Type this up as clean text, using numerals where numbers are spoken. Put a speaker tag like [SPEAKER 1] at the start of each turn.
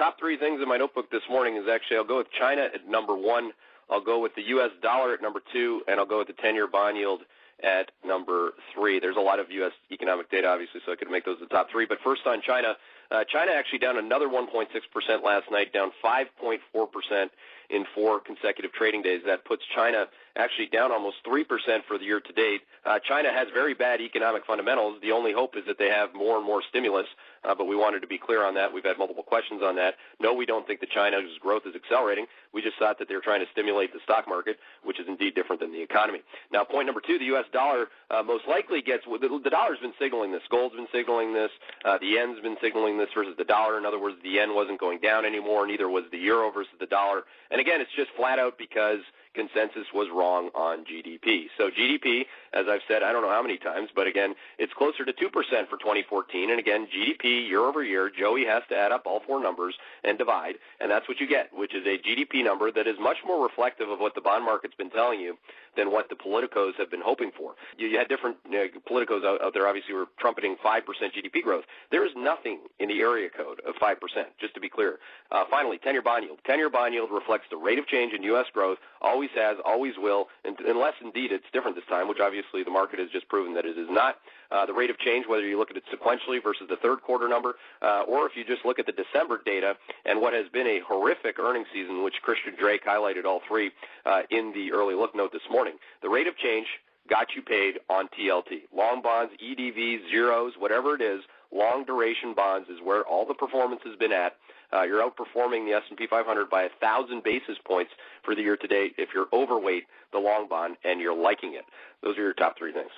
[SPEAKER 1] top three things in my notebook this morning is actually I'll go with China at number one, I'll go with the U.S. dollar at number two, and I'll go with the 10-year bond yield at number three. There's a lot of U.S. economic data, obviously, so I could make those the top three. But first on China, China actually down another 1.6% last night, down 5.4% in 4 consecutive trading days. That puts China actually down almost 3% for the year to date. China has very bad economic fundamentals. The only hope is that they have more and more stimulus, but we wanted to be clear on that. We've had multiple questions on that. No, we don't think that China's growth is accelerating. We just thought that they were trying to stimulate the stock market, which is indeed different than the economy. Now, point number two, the U.S. dollar most likely gets – the dollar's been signaling this. Gold's been signaling this. The yen's been signaling this versus the dollar. In other words, the yen wasn't going down anymore, neither was the euro versus the dollar. And again, it's just flat out because consensus was wrong on GDP. So GDP, as I've said, I don't know how many times, but again, it's closer to 2% for 2014. And again, GDP year over year, Joey has to add up all 4 numbers and divide, and that's what you get, which is a GDP number that is much more reflective of what the bond market's been telling you than what the politicos have been hoping for. You had different politicos out there, obviously, were trumpeting 5% GDP growth. There is nothing in the area code of 5%, just to be clear. Finally, 10-year bond yield. 10-year bond yield reflects the rate of change in U.S. growth, always has, always will, unless indeed it's different this time, which obviously the market has just proven that it is not. The rate of change, whether you look at it sequentially versus the third quarter number, or if you just look at the December data and what has been a horrific earnings season, which Christian Drake highlighted all 3 in the early look note this morning. The rate of change got you paid on TLT. Long bonds, EDVs, zeros, whatever it is, long duration bonds is where all the performance has been at. You're outperforming the S&P 500 by 1,000 basis points for the year to date if you're overweight the long bond and you're liking it. Those are your top 3 things.